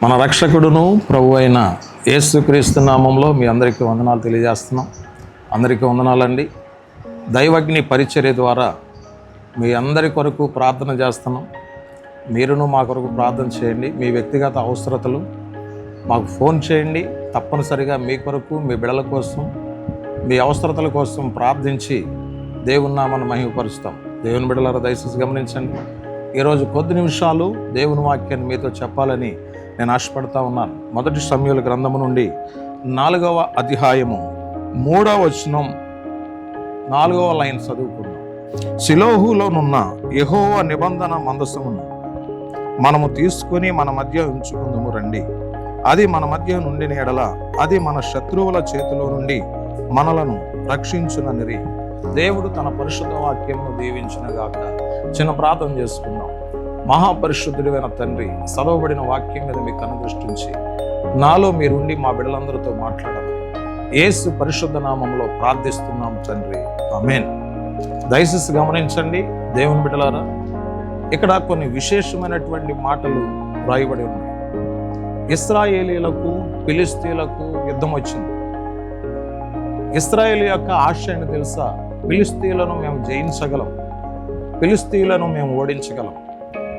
మన రక్షకుడును ప్రభు అయిన యేసుక్రీస్తు నామంలో మీ అందరికీ వందనాలు తెలియజేస్తున్నాం. అందరికీ వందనాలండి. దైవజ్ఞ పరిచర్య ద్వారా మీ అందరి కొరకు ప్రార్థన చేస్తున్నాం. మీరును మా కొరకు ప్రార్థన చేయండి. మీ వ్యక్తిగత అవసరతలు మాకు ఫోన్ చేయండి. తప్పనిసరిగా మీ కొరకు, మీ బిడ్డల కోసం, మీ అవసరతల కోసం ప్రార్థించి దేవుని నామాన్ని మహిమపరుస్తాం. దేవుని బిడ్డలారా దయచేసి గమనించండి. ఈరోజు కొద్ది నిమిషాలు దేవుని వాక్యాన్ని మీతో చెప్పాలని నేను ఆశపడతా ఉన్నాను. మొదటి సమూయేలు గ్రంథము నుండి 4వ అధ్యాయము 3వ వచనం 4వ లైన్ చదువుకుందాం. షిలోహులోనున్న యెహోవా నిబంధన మందసమును మనము తీసుకుని మన మధ్య ఉంచుకుందాము రండి. అది మన మధ్య నుండి ఎడల అది మన శత్రువుల చేతిలో నుండి మనలను రక్షించుననిరి. దేవుడు తన పరిశుద్ధ వాక్యమును దీవించునుగాక. చిన్న ప్రార్థన చేసుకుందాం. మహాపరిశుద్ధుడైన తండ్రి, చదవబడిన వాక్యం మీద మీకు అనుదృష్టించి నాలో మీరుండి మా బిడ్డలందరితో మాట్లాడాలి. యేసు పరిశుద్ధ నామంలో ప్రార్థిస్తున్నాం తండ్రి, ఆమేన్. దయచేసి గమనించండి దేవుని బిడ్డలారా, ఇక్కడ కొన్ని విశేషమైనటువంటి మాటలు రాయబడి ఉన్నాయి. ఇశ్రాయేలీలకు ఫిలిష్తీయులకు యుద్ధం వచ్చింది. ఇశ్రాయేలు యొక్క ఆశయం తెలుసా? ఫిలిష్తీయులను మేము జయించగలం, ఫిలిష్తీయులను మేము ఓడించగలం.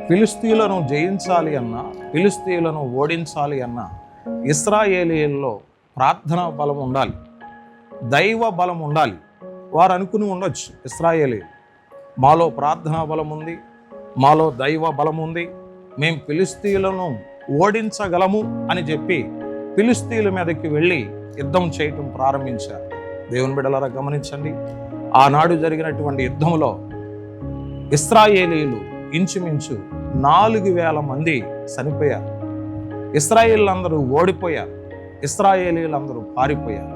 ఫిలిష్తీయులను జయించాలి అన్నా, ఫిలిష్తీయులను ఓడించాలి అన్నా ఇశ్రాయేలీయుల్లో ప్రార్థనా బలం ఉండాలి, దైవ బలం ఉండాలి. వారు అనుకుని ఉండొచ్చు, ఇశ్రాయేలీయులు మాలో ప్రార్థనా బలం ఉంది, మాలో దైవ బలం ఉంది, మేము ఫిలిష్తీయులను ఓడించగలము అని చెప్పి ఫిలిష్తీయుల మీదకి వెళ్ళి యుద్ధం చేయటం ప్రారంభించారు. దేవుని బిడ్డలారా గమనించండి, ఆనాడు జరిగినటువంటి యుద్ధంలో ఇశ్రాయేలీయులు ఇంచుమించు 4,000 మంది చనిపోయారు. ఇశ్రాయేలీలందరూ ఓడిపోయారు, ఇశ్రాయేలీలందరూ పారిపోయారు.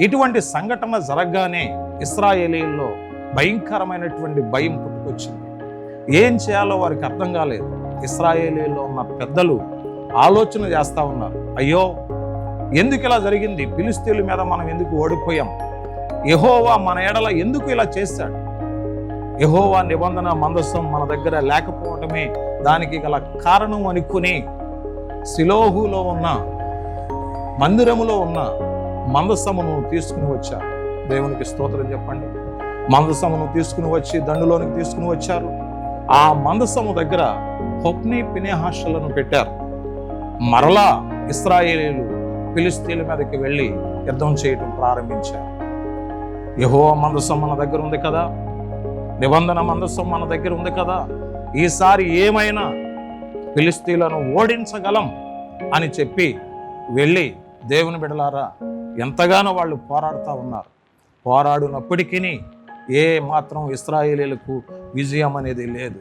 ఇటువంటి సంఘటన జరగగానే ఇశ్రాయేలీల్లో భయంకరమైనటువంటి భయం పుట్టుకొచ్చింది. ఏం చేయాలో వారికి అర్థం కాలేదు. ఇశ్రాయేలీల్లో ఉన్న పెద్దలు ఆలోచన చేస్తూ ఉన్నారు, అయ్యో ఎందుకు ఇలా జరిగింది? ఫిలిష్తీయుల మీద మనం ఎందుకు ఓడిపోయాం? యెహోవా మన ఎడల ఎందుకు ఇలా చేశాడు? యెహోవా నిబంధన మందసం మన దగ్గర లేకపోవటమే దానికి గల కారణం అనుకుని షిలోహులో ఉన్న మందిరములో ఉన్న మందసమును తీసుకుని వచ్చారు. దేవునికి స్తోత్రం చెప్పండి. మందసమును తీసుకుని వచ్చి దండులోనికి తీసుకుని వచ్చారు. ఆ మందసము దగ్గర హొఫ్నీ ఫీనెహాసులను పెట్టారు. మరలా ఇశ్రాయేలీయులు ఫిలిష్తీయుల మీదకి వెళ్ళి యుద్ధం చేయడం ప్రారంభించారు. యెహోవా మందసం మన దగ్గర ఉంది కదా, నిబంధన మందసం మన దగ్గర ఉంది కదా, ఈసారి ఏమైనా ఫిలిష్తీయులను ఓడించగలం అని చెప్పి వెళ్ళి దేవుని బిడ్డలారా ఎంతగానో వాళ్ళు పోరాడుతూ ఉన్నారు. పోరాడినప్పటికీ ఏ మాత్రం ఇశ్రాయేలీయులకు విజయం అనేది లేదు.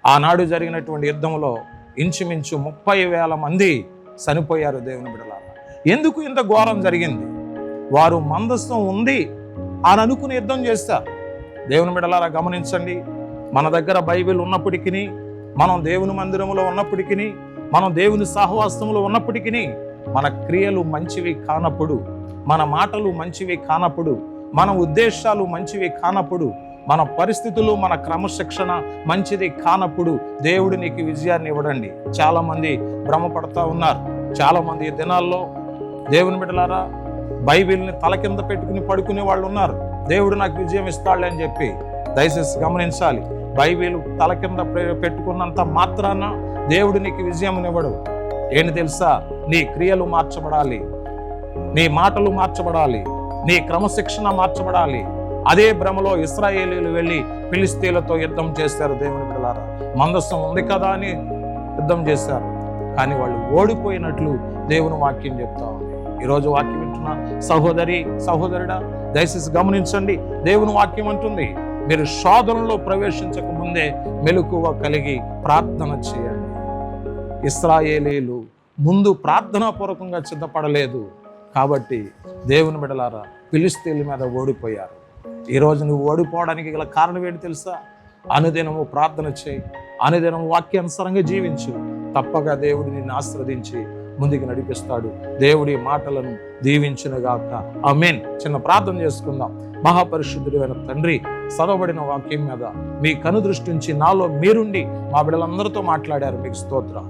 ఆనాడు జరిగినటువంటి యుద్ధంలో ఇంచుమించు 30,000 మంది చనిపోయారు. దేవుని బిడ్డలారా, ఎందుకు ఇంత ఘోరం జరిగింది? వారు మందసం ఉంది అని అనుకుని యుద్ధం చేస్తారు. దేవుని బిడ్డలారా గమనించండి, మన దగ్గర బైబిల్ ఉన్నప్పటికీ, మనం దేవుని మందిరంలో ఉన్నప్పటికీ, మనం దేవుని సహవాసంలో ఉన్నప్పటికీ, మన క్రియలు మంచివి కానప్పుడు, మన మాటలు మంచివి కానప్పుడు, మన ఉద్దేశాలు మంచివి కానప్పుడు, మన పరిస్థితులు, మన క్రమశిక్షణ మంచిది కానప్పుడు దేవుడు నీకు విజయాన్ని ఇవ్వడండి. చాలా మంది భ్రమపడతా ఉన్నారు. చాలా మంది ఈ దినాల్లో దేవుని బిడ్డలారా బైబిల్ని తల కింద పెట్టుకుని పడుకునే వాళ్ళు ఉన్నారు. దేవుడు నాకు విజయం ఇస్తాడులే అని చెప్పి. దయచేసి గమనించాలి, బైబిల్ తల కింద పెట్టుకున్నంత మాత్రాన దేవుడు నీకు విజయం ఇవ్వడు. ఏంటి తెలుసా? నీ క్రియలు మార్చబడాలి, నీ మాటలు మార్చబడాలి, నీ క్రమశిక్షణ మార్చబడాలి. అదే భ్రమలో ఇశ్రాయేలీయులు వెళ్ళి ఫిలిష్తీయులతో యుద్ధం చేశారు. దేవుని బిడ్డలారా, మందసం ఉంది కదా అని యుద్ధం చేశారు, కానీ వాళ్ళు ఓడిపోయినట్లు దేవుని వాక్యం చెప్తా ఉంది. ఈరోజు వాక్యం వింటున్న సహోదరి, సహోదరుడా దయచేసి గమనించండి. దేవుని వాక్యం అంటుంది, మీరు శోధనలో ప్రవేశించక ముందే మెలకువ కలిగి ప్రార్థన చేయండి. ఇశ్రాయేలీయులు ముందు ప్రార్థనాపూర్వకంగా సిద్ధపడలేదు కాబట్టి దేవుని బిడ్డలారా ఫిలిష్తీయుల మీద ఓడిపోయారు. ఈరోజు నువ్వు ఓడిపోవడానికి గల కారణం ఏంటి తెలుసా? అనుదినము ప్రార్థన చేయి, అనుదినము వాక్యానుసారంగా జీవించు. తప్పగా దేవుడు నిన్ను ఆశీర్వదించి ముందుకు నడిపిస్తాడు. దేవుడి మాటలను దీవించునుగాక, ఆమేన్. చిన్న ప్రార్థన చేసుకుందాం. మహాపరిశుద్ధుడైన తండ్రి, చదవబడిన వాక్యం మీద మీ కనుదృష్టి ఉంచి నాలో మీరుండి మా బిడ్డలందరితో మాట్లాడారు. మీకు స్తోత్రం.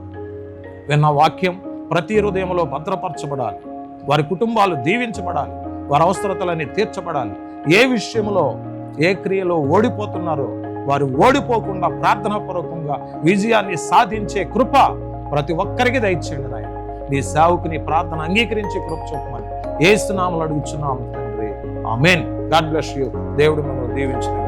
విన్న వాక్యం ప్రతి హృదయంలో భద్రపరచబడాలి. వారి కుటుంబాలు దీవించబడాలి. వారి అవసరతలన్నీ తీర్చబడాలి. ఏ విషయంలో ఏ క్రియలో ఓడిపోతున్నారో వారు ఓడిపోకుండా ప్రార్థనాపూర్వకంగా విజయాన్ని సాధించే కృప ప్రతి ఒక్కరికి దయచేయండి నాయన. నీ సేవకుని ప్రార్థన అంగీకరించి కృప చూపమని యేసు నామములో అడుగుచున్నాము తండ్రి. ఆమేన్. God bless you. దేవుడు మిమ్మల్ని దీవించును.